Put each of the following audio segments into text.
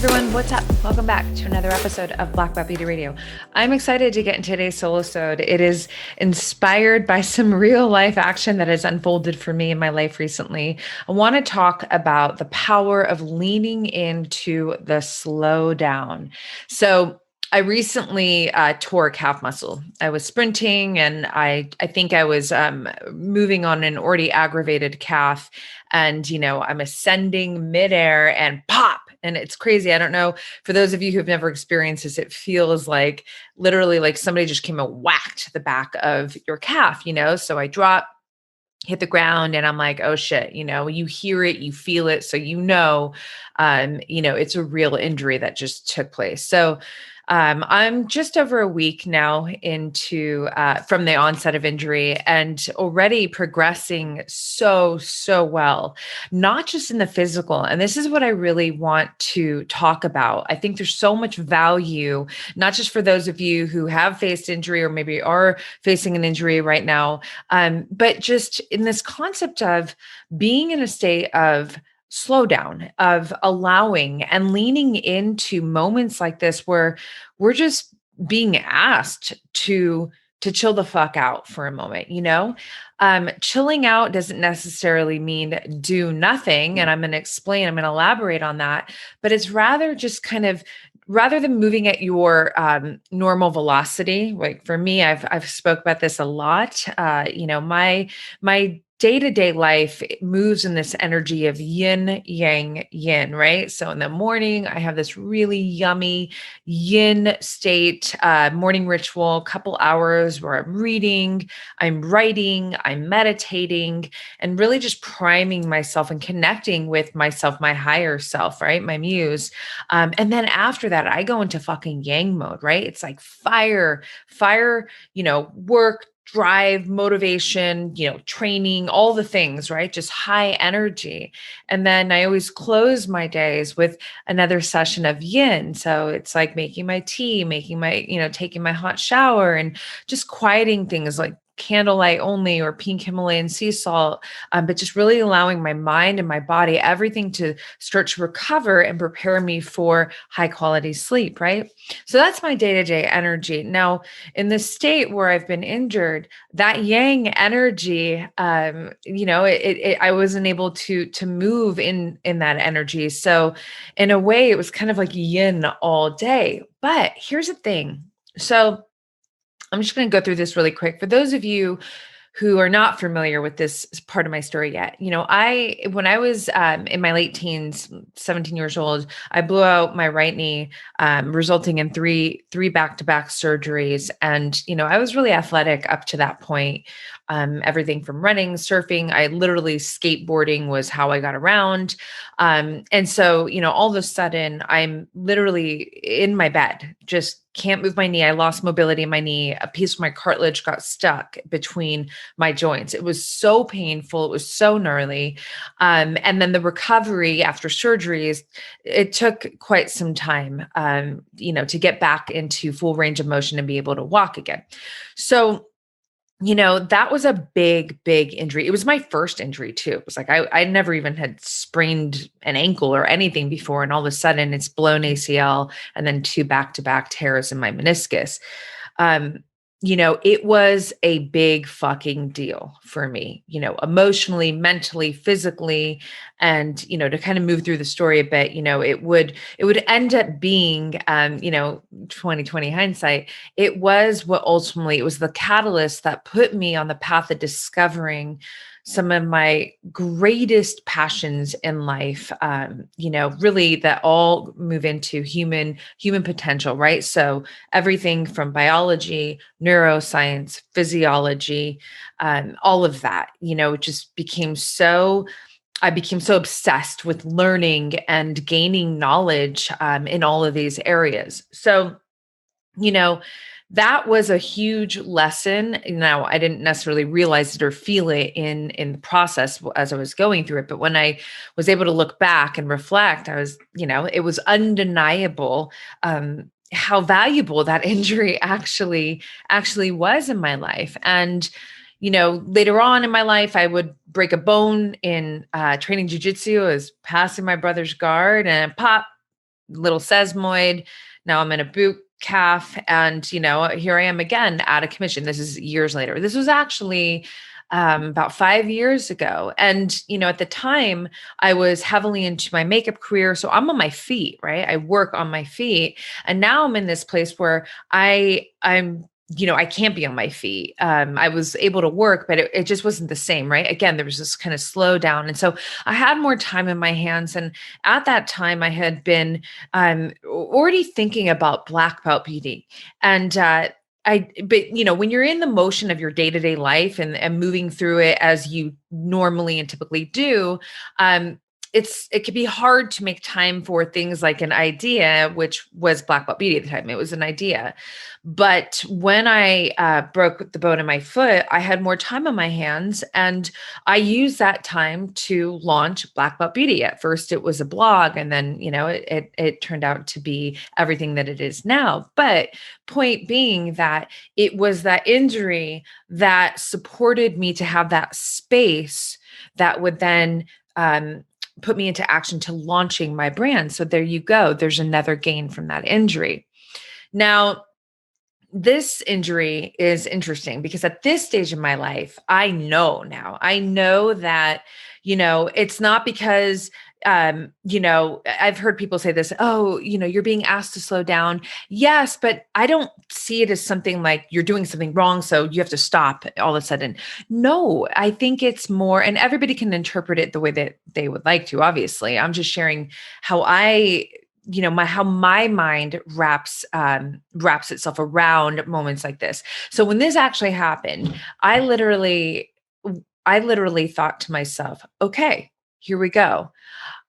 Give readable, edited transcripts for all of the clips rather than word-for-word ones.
everyone, what's up? Welcome back to another episode of Black Belt Beauty Radio. I'm excited to get into today's Solosode. It is inspired by some real life action that has unfolded for me in my life recently. I want to talk about the power of leaning into the slow down. So I recently tore a calf muscle. I was sprinting and I think I was moving on an already aggravated calf. And, I'm ascending midair and pop. And it's crazy. I don't know. For those of you who've never experienced this, it feels like literally like somebody just came and whacked the back of your calf, So I dropped, hit the ground, and I'm like, oh shit, you hear it, you feel it. So, it's a real injury that just took place. So I'm just over a week now into from the onset of injury and already progressing so well, not just in the physical. And this is what I really want to talk about. I think there's so much value, not just for those of you who have faced injury or maybe are facing an injury right now, but just in this concept of being in a state of slow down, of allowing and leaning into moments like this where we're just being asked to chill the fuck out for a moment. Chilling out doesn't necessarily mean do nothing, and I'm going to elaborate on that, but it's rather just kind of rather than moving at your normal velocity. Like for me, I've spoke about this a lot. My day-to-day life moves in this energy of yin, yang, yin, right? So in the morning, I have this really yummy yin state, morning ritual, couple hours where I'm reading, I'm writing, I'm meditating, and really just priming myself and connecting with myself, my higher self, right? My muse. And then after that, I go into fucking yang mode, right? It's like fire, work, drive, motivation, training, all the things, right? Just high energy. And then I always close my days with another session of yin. So it's like making my tea, taking my hot shower and just quieting things like candlelight only or pink Himalayan sea salt, but just really allowing my mind and my body, everything to start to recover and prepare me for high quality sleep, right? So that's my day-to-day energy. Now, in the state where I've been injured, that yang energy, I wasn't able to move in that energy. So in a way, it was kind of like yin all day. But here's the thing. So I'm just going to go through this really quick. For those of you who are not familiar with this part of my story yet, when I was in my late teens, 17 years old, I blew out my right knee, resulting in three back-to-back surgeries. And, I was really athletic up to that point. Everything from running, surfing, skateboarding was how I got around. And so, all of a sudden I'm literally in my bed, just can't move my knee. I lost mobility in my knee. A piece of my cartilage got stuck between my joints. It was so painful. It was so gnarly. And then the recovery after surgeries, it took quite some time, to get back into full range of motion and be able to walk again. So that was a big injury. It was my first injury too. It was like, I never even had sprained an ankle or anything before. And all of a sudden it's blown ACL and then 2 back-to-back tears in my meniscus. It was a big fucking deal for me, emotionally, mentally, physically, and, to kind of move through the story a bit, it would end up being, 2020 hindsight. It was it was the catalyst that put me on the path of discovering some of my greatest passions in life, really that all move into human potential, right? So everything from biology, neuroscience, physiology, all of that, just I became so obsessed with learning and gaining knowledge in all of these areas. So, that was a huge lesson. Now, I didn't necessarily realize it or feel it in the process as I was going through it. But when I was able to look back and reflect, it was undeniable how valuable that injury actually was in my life. And later on in my life, I would break a bone in training jujitsu. I was passing my brother's guard and pop, little sesamoid. Now I'm in a boot calf, and here I am again out of commission. This is years later. This was actually about 5 years ago. And, at the time I was heavily into my makeup career. So I'm on my feet, right? I work on my feet. And now I'm in this place where I can't be on my feet. I was able to work, but it just wasn't the same, right? Again, there was this kind of slowdown. And so I had more time in my hands. And at that time, I had been already thinking about black belt beauty. And but when you're in the motion of your day-to-day life and moving through it as you normally and typically do, um, it could be hard to make time for things like an idea, which was black belt beauty at the time. It was an idea. But when I broke the bone in my foot, I had more time on my hands, and I used that time to launch Black Belt Beauty. At first, it was a blog, and then it turned out to be everything that it is now. But point being that it was that injury that supported me to have that space that would then put me into action to launching my brand. So there you go. There's another gain from that injury. Now, this injury is interesting because at this stage in my life, I know that, it's not because, I've heard people say this, oh, you're being asked to slow down. Yes, but I don't see it as something like you're doing something wrong, so you have to stop all of a sudden. No, I think it's more, and everybody can interpret it the way that they would like to, obviously. I'm just sharing how how my mind wraps itself around moments like this. So when this actually happened, I literally thought to myself, okay, here we go.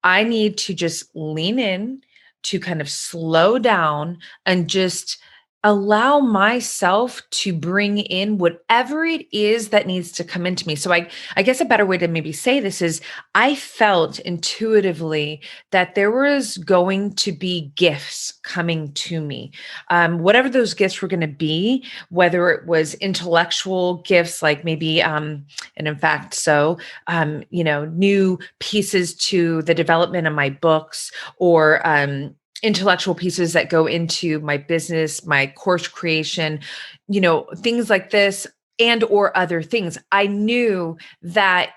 I need to just lean in, to kind of slow down and just allow myself to bring in whatever it is that needs to come into me. So I guess a better way to maybe say this is I felt intuitively that there was going to be gifts coming to me. Whatever those gifts were going to be, whether it was intellectual gifts, like maybe, and in fact, new pieces to the development of my books, or intellectual pieces that go into my business, my course creation, things like this, and or other things. I knew that,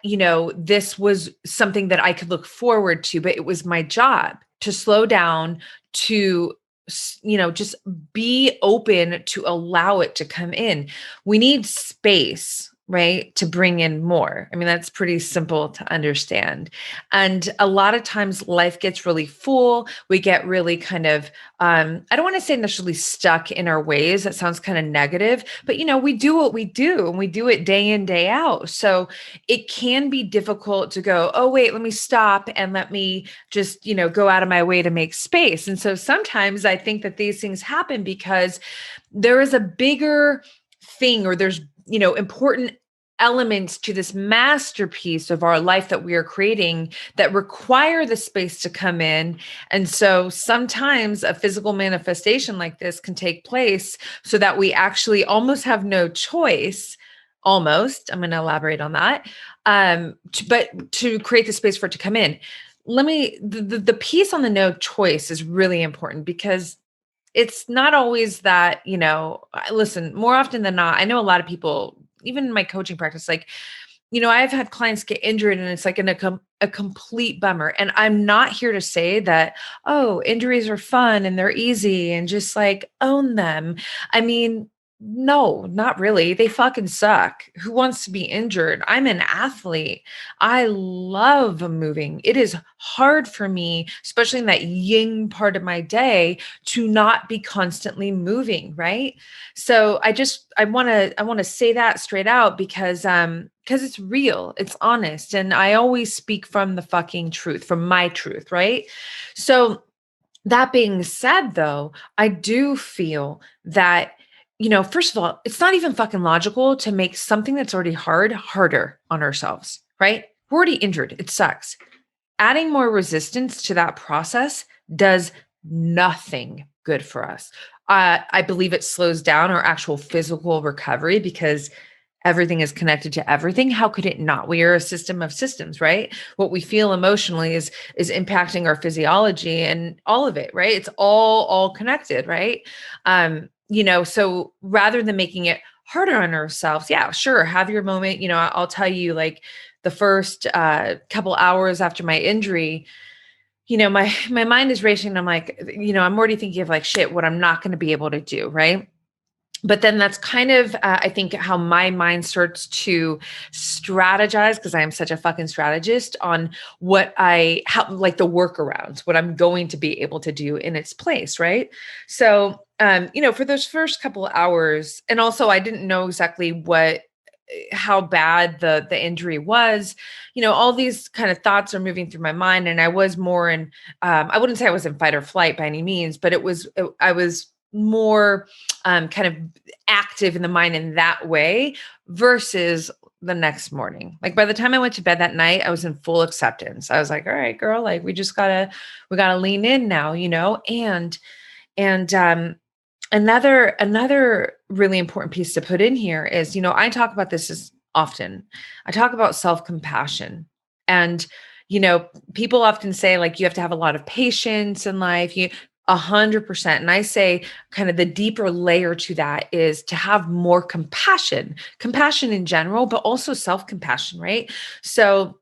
this was something that I could look forward to, but it was my job to slow down, to just be open, to allow it to come in. We need space, right, to bring in more. I mean, that's pretty simple to understand. And a lot of times life gets really full. We get really kind of, I don't want to say necessarily stuck in our ways. That sounds kind of negative, but we do what we do, and we do it day in, day out. So it can be difficult to go, oh, wait, let me stop and let me just, go out of my way to make space. And so sometimes I think that these things happen because there is a bigger thing, or there's important elements to this masterpiece of our life that we are creating that require the space to come in. And so sometimes a physical manifestation like this can take place so that we actually almost have no choice. Almost, I'm going to elaborate on that. But to create the space for it to come in, the piece on the no choice is really important, because it's not always that, listen, more often than not, I know a lot of people, even in my coaching practice, like, I've had clients get injured and it's like a complete bummer. And I'm not here to say that, oh, injuries are fun and they're easy and just like own them. I mean, no, not really. They fucking suck. Who wants to be injured? I'm an athlete. I love moving. It is hard for me, especially in that yin part of my day, to not be constantly moving, right? So I want to say that straight out, because it's real, it's honest, and I always speak from the fucking truth, from my truth, right? So that being said, though, I do feel that, first of all, it's not even fucking logical to make something that's already hard harder on ourselves, right? We're already injured. It sucks. Adding more resistance to that process does nothing good for us. I believe it slows down our actual physical recovery, because everything is connected to everything. How could it not? We are a system of systems, right? What we feel emotionally is impacting our physiology and all of it, right? It's all connected, right? So rather than making it harder on ourselves, yeah, sure, have your moment. I'll tell you, like, the first couple hours after my injury, my mind is racing. I'm like, I'm already thinking of like, shit, what I'm not going to be able to do, right? But then that's kind of, I think, how my mind starts to strategize, because I am such a fucking strategist, on how, like, the workarounds, what I'm going to be able to do in its place, right? So, for those first couple of hours, and also I didn't know exactly how bad the injury was. All these kind of thoughts are moving through my mind, and I was more in, I wouldn't say I was in fight or flight by any means, but I was more kind of active in the mind in that way versus the next morning. Like, by the time I went to bed that night, I was in full acceptance. I was like, all right, girl, like, we gotta lean in now, and another really important piece to put in here is, I talk about this as often. I talk about self-compassion. And, people often say, like, you have to have a lot of patience in life. 100%. And I say, kind of the deeper layer to that is to have more compassion in general, but also self-compassion, right? So,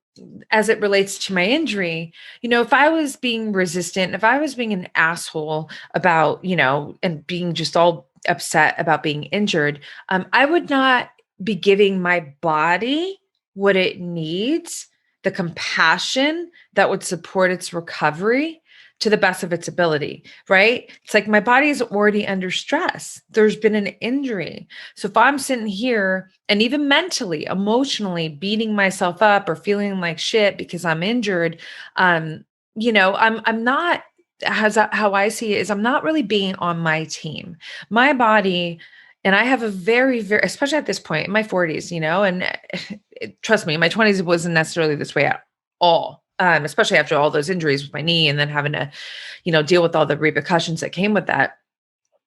as it relates to my injury, if I was being resistant, if I was being an asshole about, and being just all upset about being injured, I would not be giving my body what it needs, the compassion that would support its recovery to the best of its ability, right? It's like my body is already under stress. There's been an injury. So if I'm sitting here and even mentally, emotionally beating myself up or feeling like shit because I'm injured, I'm not, how I see it is, I'm not really being on my team. My body, and I have a very, very, especially at this point in my 40s, and trust me, in my 20s, it wasn't necessarily this way at all. Especially after all those injuries with my knee, and then having to, deal with all the repercussions that came with that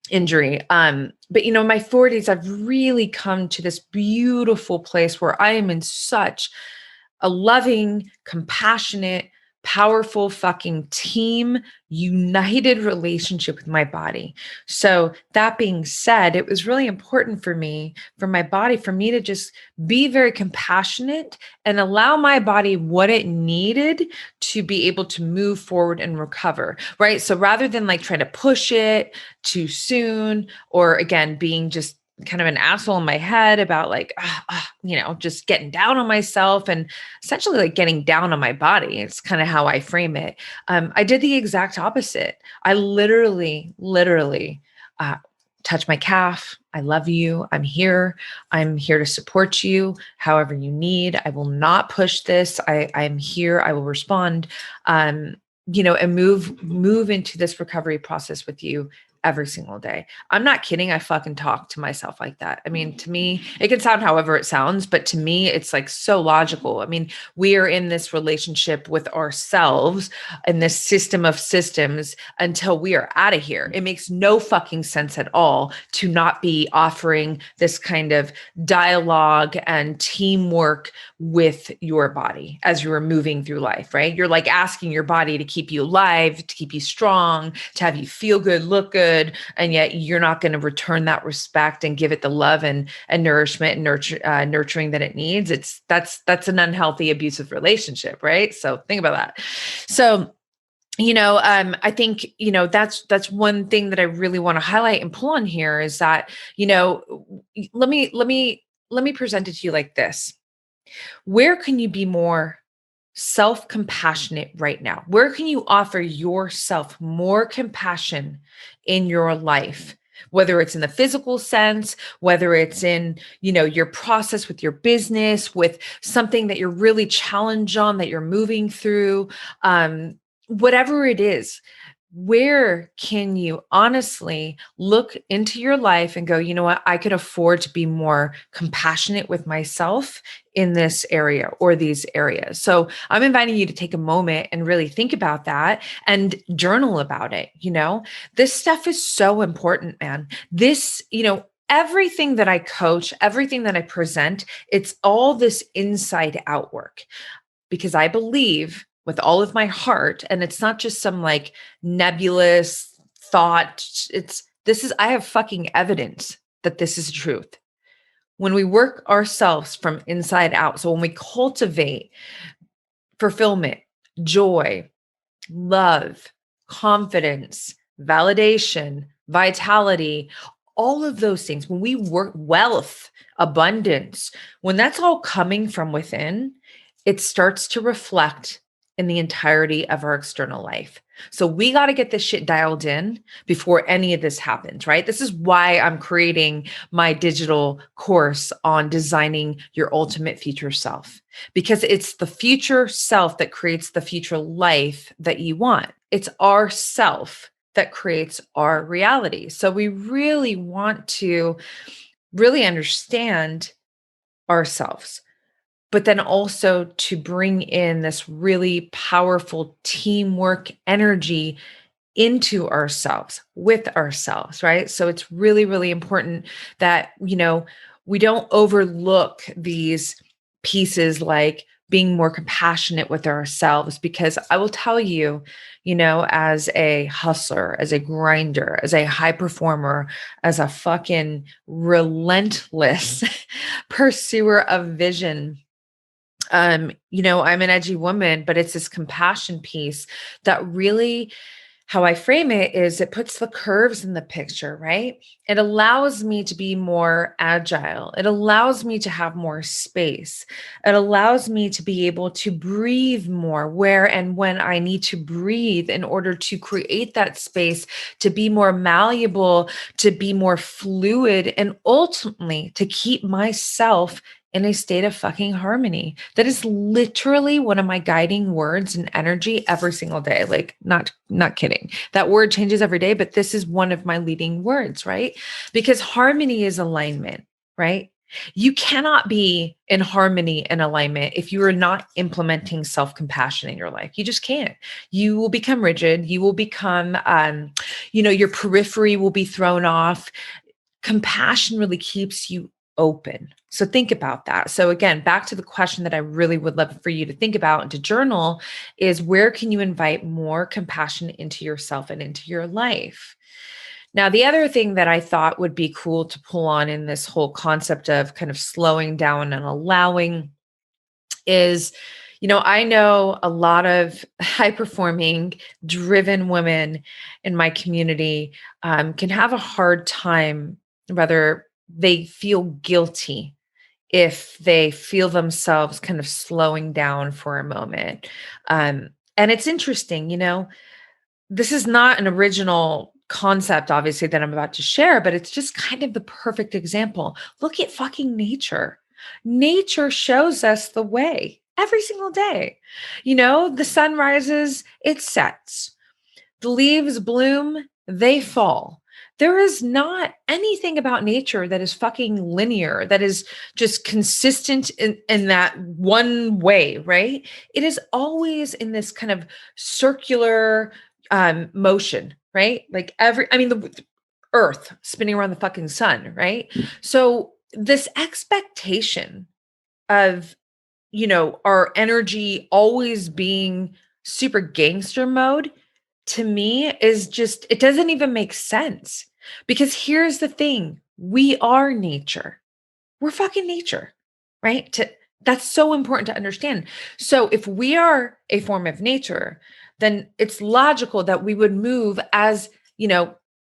injury. But in my 40s, I've really come to this beautiful place where I am in such a loving, compassionate, powerful fucking team, united relationship with my body. So that being said, it was really important for me, for my body, for me to just be very compassionate and allow my body what it needed to be able to move forward and recover, right? So rather than like trying to push it too soon, or again, being just kind of an asshole in my head about like, just getting down on myself and essentially like getting down on my body. It's kind of how I frame it. I did the exact opposite. I literally touch my calf. I love you. I'm here. I'm here to support you however you need. I will not push this. I'm here. I will respond, and move into this recovery process with you every single day. I'm not kidding. I fucking talk to myself like that. I mean, to me, it can sound however it sounds, but to me, it's like so logical. I mean, we are in this relationship with ourselves in this system of systems until we are out of here. It makes no fucking sense at all to not be offering this kind of dialogue and teamwork with your body as you're moving through life, right? You're like asking your body to keep you alive, to keep you strong, to have you feel good, look good, and yet you're not going to return that respect and give it the love and nourishment and nurturing that it needs. That's an unhealthy, abusive relationship, right? So think about that. So I think, that's one thing that I really want to highlight and pull on here is that, let me present it to you like this. Where can you be more self-compassionate right now? Where can you offer yourself more compassion in your life? Whether it's in the physical sense, whether it's in, your process with your business, with something that you're really challenged on, that you're moving through, whatever it is, where can you honestly look into your life and go, you know what, I could afford to be more compassionate with myself in this area or these areas. So I'm inviting you to take a moment and really think about that and journal about it. This stuff is so important, man. This, everything that I coach, everything that I present, it's all this inside out work because I believe with all of my heart, and it's not just some like nebulous thought. I have fucking evidence that this is truth. When we work ourselves from inside out, so when we cultivate fulfillment, joy, love, confidence, validation, vitality, all of those things, when we work wealth, abundance, when that's all coming from within, it starts to reflect in the entirety of our external life. So we got to get this shit dialed in before any of this happens, right? This is why I'm creating my digital course on designing your ultimate future self, because it's the future self that creates the future life that you want. It's our self that creates our reality. So we really want to really understand ourselves, but then also to bring in this really powerful teamwork energy into ourselves, with ourselves, right? So it's really, really important that, we don't overlook these pieces like being more compassionate with ourselves, because I will tell you, as a hustler, as a grinder, as a high performer, as a fucking relentless pursuer of vision, I'm an edgy woman, but it's this compassion piece that really, how I frame it is it puts the curves in the picture, right? It allows me to be more agile. It allows me to have more space. It allows me to be able to breathe more where and when I need to breathe in order to create that space, to be more malleable, to be more fluid, and ultimately to keep myself in a state of fucking harmony. That is literally one of my guiding words and energy every single day. Like, not kidding. That word changes every day, but this is one of my leading words, right? Because harmony is alignment, right? You cannot be in harmony and alignment if you are not implementing self-compassion in your life. You just can't. You will become rigid. You will become, your periphery will be thrown off. Compassion really keeps you open. So think about that. So again, back to the question that I really would love for you to think about and to journal is, where can you invite more compassion into yourself and into your life? Now, the other thing that I thought would be cool to pull on in this whole concept of kind of slowing down and allowing is, I know a lot of high performing, driven women in my community can have a hard time, whether they feel guilty if they feel themselves kind of slowing down for a moment. And it's interesting, this is not an original concept, obviously, that I'm about to share, but it's just kind of the perfect example. Look at fucking nature. Nature shows us the way every single day. The sun rises, it sets. The leaves bloom, they fall. There is not anything about nature that is fucking linear, that is just consistent in that one way, right? It is always in this kind of circular motion, right? Like the earth spinning around the fucking sun, right? So this expectation of, our energy always being super gangster mode, to me, is just, it doesn't even make sense. Because here's the thing, we are nature. We're fucking nature, right? That's so important to understand. So if we are a form of nature, then it's logical that we would move as,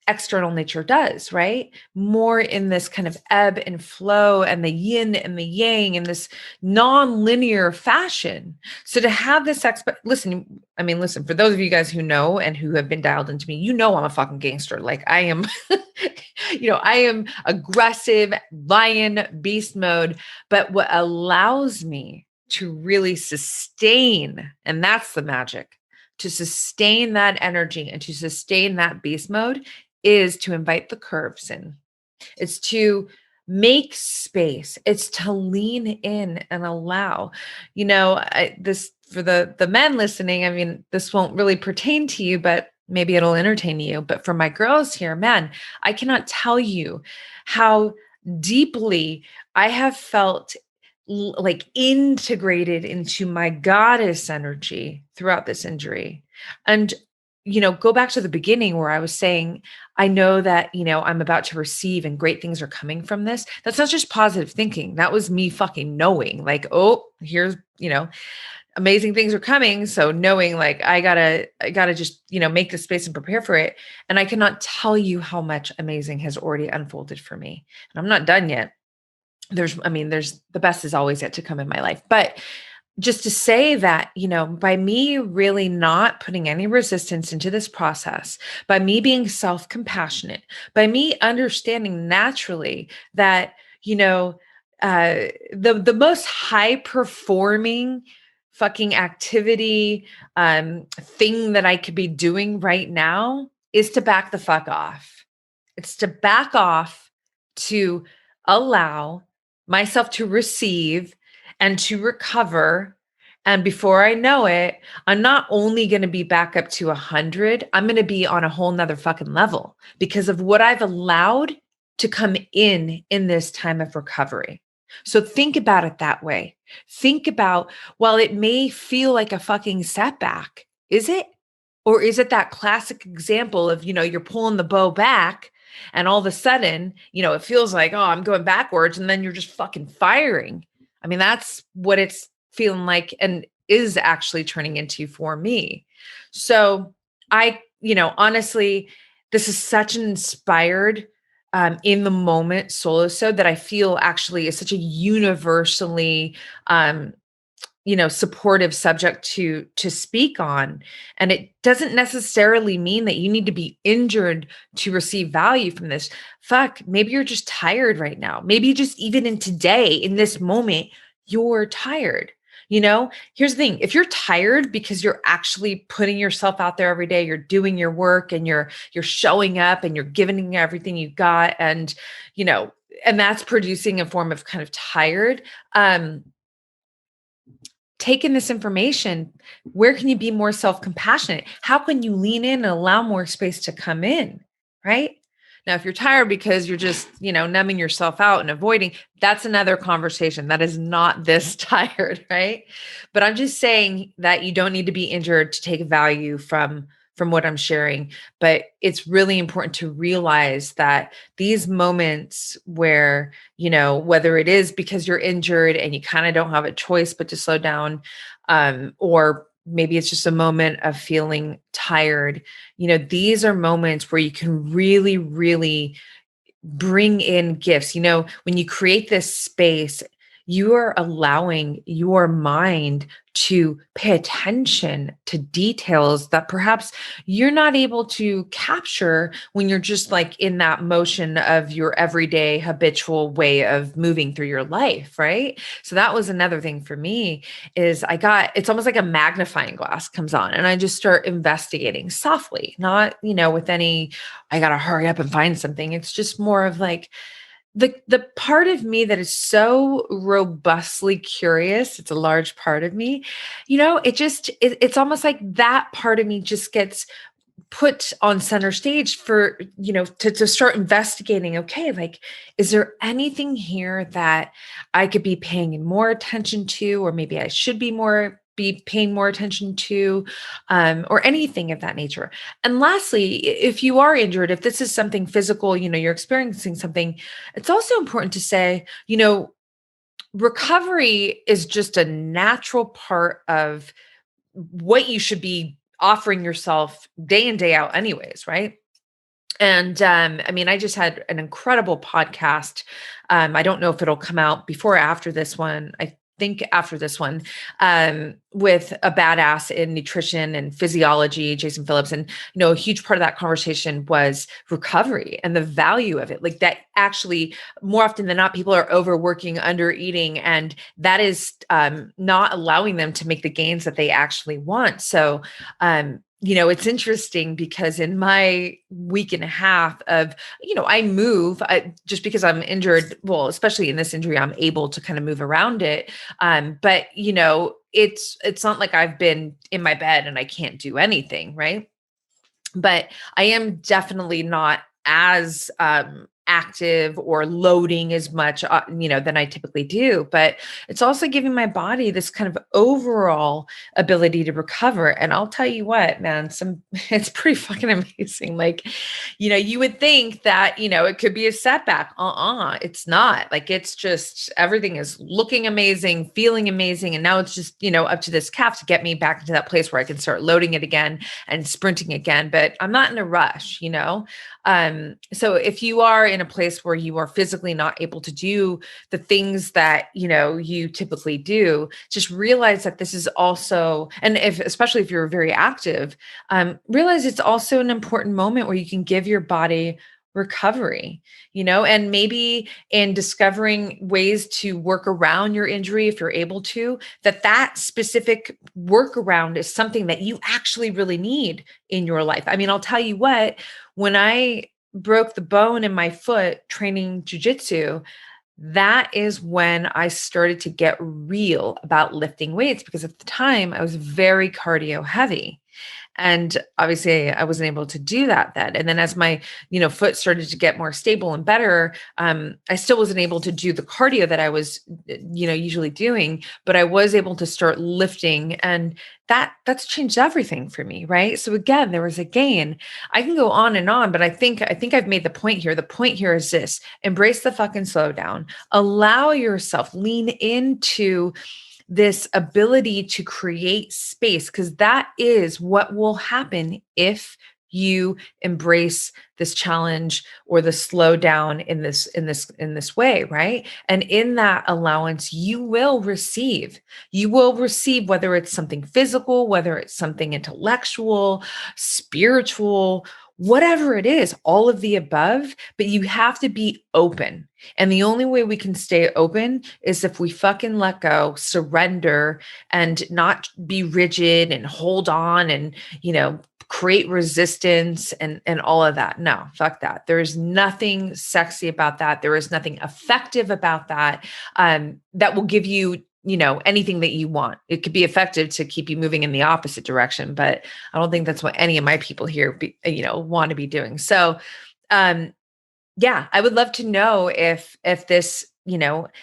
external nature does, right? More in this kind of ebb and flow and the yin and the yang in this non-linear fashion. So to have this listen, for those of you guys who know and who have been dialed into me, I'm a fucking gangster. Like I am, I am aggressive, lion, beast mode. But what allows me to really sustain, and that's the magic, to sustain that energy and to sustain that beast mode, is to invite the curves in. It's to make space. It's to lean in and allow. This for the men listening. This won't really pertain to you, but maybe it'll entertain you. But for my girls here, man, I cannot tell you how deeply I have felt like integrated into my goddess energy throughout this injury. And, go back to the beginning where I was saying, I know that, I'm about to receive and great things are coming from this. That's not just positive thinking. That was me fucking knowing, like, oh, here's, amazing things are coming. So knowing like I gotta just, make the space and prepare for it. And I cannot tell you how much amazing has already unfolded for me. And I'm not done yet. There's the best is always yet to come in my life. But just to say that, by me really not putting any resistance into this process, by me being self-compassionate, by me understanding naturally that, the most high performing fucking activity, thing that I could be doing right now is to back the fuck off. It's to back off, to allow myself to receive and to recover. And before I know it, I'm not only going to be back up to 100, I'm going to be on a whole nother fucking level because of what I've allowed to come in this time of recovery. So think about it that way. Think about, while it may feel like a fucking setback, is it? Or is it that classic example of, you're pulling the bow back and all of a sudden, it feels like, oh, I'm going backwards. And then you're just fucking firing. I mean, that's what it's feeling like and is actually turning into for me. So honestly, this is such an inspired, in the moment Solosode that I feel actually is such a universally, supportive subject to speak on. And it doesn't necessarily mean that you need to be injured to receive value from this. Fuck, maybe you're just tired right now. Maybe just even in today, in this moment, you're tired. Here's the thing. If you're tired because you're actually putting yourself out there every day, you're doing your work and you're showing up and you're giving everything you got, and and that's producing a form of kind of tired, taking this information, where can you be more self-compassionate? How can you lean in and allow more space to come in, right? Now, if you're tired because you're just, numbing yourself out and avoiding, that's another conversation. That is not this tired, right? But I'm just saying that you don't need to be injured to take value from what I'm sharing. But it's really important to realize that these moments where, whether it is because you're injured and you kind of don't have a choice but to slow down, or maybe it's just a moment of feeling tired, these are moments where you can really, really bring in gifts. When you create this space, you are allowing your mind to pay attention to details that perhaps you're not able to capture when you're just like in that motion of your everyday habitual way of moving through your life, right? So that was another thing for me is it's almost like a magnifying glass comes on and I just start investigating softly, not, with any, I got to hurry up and find something. It's just more of like, the part of me that is so robustly curious, it's a large part of me, it's almost like that part of me just gets put on center stage for, to start investigating. Okay, like, is there anything here that I could be paying more attention to, or maybe I should be paying more attention to, or anything of that nature. And lastly, if you are injured, if this is something physical, you're experiencing something, it's also important to say, recovery is just a natural part of what you should be offering yourself day in, day out anyways, right? And I just had an incredible podcast. I don't know if it'll come out before or after this one. I think after this one, with a badass in nutrition and physiology, Jason Phillips. And, a huge part of that conversation was recovery and the value of it. Like that actually, more often than not, people are overworking, under eating, and that is not allowing them to make the gains that they actually want. So, it's interesting because in my week and a half of, I move just because I'm injured. Well, especially in this injury, I'm able to kind of move around it. But it's not like I've been in my bed and I can't do anything, right? but I am definitely not as active or loading as much, than I typically do. But it's also giving my body this kind of overall ability to recover. And I'll tell you what, man, it's pretty fucking amazing. Like, you would think that, it could be a setback. It's not. Like, it's just everything is looking amazing, feeling amazing. And now it's just, up to this calf to get me back into that place where I can start loading it again and sprinting again. But I'm not in a rush, so if you are in a place where you are physically not able to do the things that, you typically do, just realize that this is also, and especially if you're very active, realize it's also an important moment where you can give your body recovery, and maybe in discovering ways to work around your injury, if you're able to, that specific workaround is something that you actually really need in your life. I mean, I'll tell you what, when I broke the bone in my foot training jujitsu, that is when I started to get real about lifting weights, because at the time I was very cardio heavy. And obviously I wasn't able to do that then. And then as my, foot started to get more stable and better, I still wasn't able to do the cardio that I was, usually doing, but I was able to start lifting, and that's changed everything for me. Right. So again, there was a gain. I can go on and on, but I think I've made the point here. The point here is this: embrace the fucking slowdown, allow yourself, lean into this ability to create space, because that is what will happen if you embrace this challenge or the slowdown in this way, right? And in that allowance, you will receive, whether it's something physical, whether it's something intellectual, spiritual, whatever it is, all of the above. But you have to be open. And the only way we can stay open is if we fucking let go, surrender, and not be rigid and hold on and, create resistance and all of that. No, fuck that. There is nothing sexy about that. There is nothing effective about that, that will give you, anything that you want. It could be effective to keep you moving in the opposite direction, but I don't think that's what any of my people here, want to be doing. So, yeah, I would love to know if this,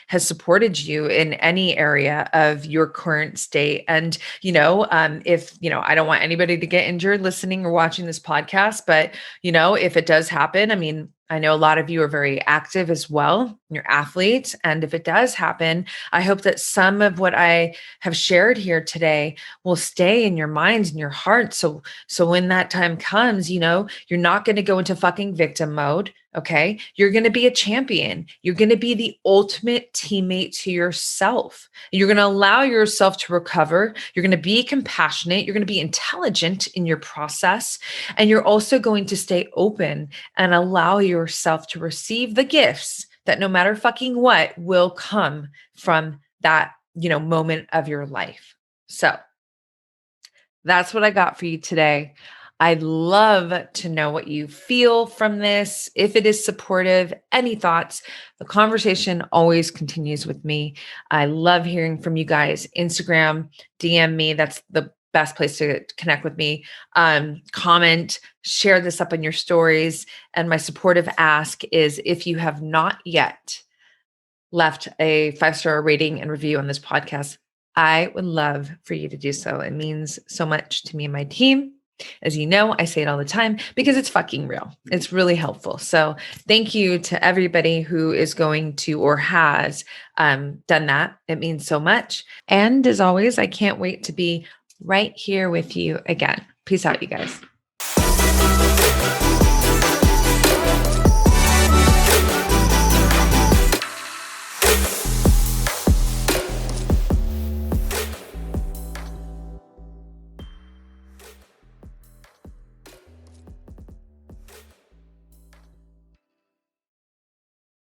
has supported you in any area of your current state. And, if, I don't want anybody to get injured listening or watching this podcast, but, if it does happen, I mean, I know a lot of you are very active as well. You're athletes. And if it does happen, I hope that some of what I have shared here today will stay in your minds and your hearts. So when that time comes, you're not going to go into fucking victim mode. Okay. You're going to be a champion. You're going to be the ultimate teammate to yourself. You're going to allow yourself to recover. You're going to be compassionate. You're going to be intelligent in your process. And you're also going to stay open and allow yourself to receive the gifts that no matter fucking what will come from that, moment of your life. So that's what I got for you today. I'd love to know what you feel from this. If it is supportive, any thoughts, the conversation always continues with me. I love hearing from you guys. Instagram, DM me. That's the best place to connect with me. Comment, share this up on your stories. And my supportive ask is, if you have not yet left a 5-star rating and review on this podcast, I would love for you to do so. It means so much to me and my team. As you know, I say it all the time because it's fucking real. It's really helpful. So thank you to everybody who is going to or has done that. It means so much. And as always, I can't wait to be right here with you again. Peace out, you guys.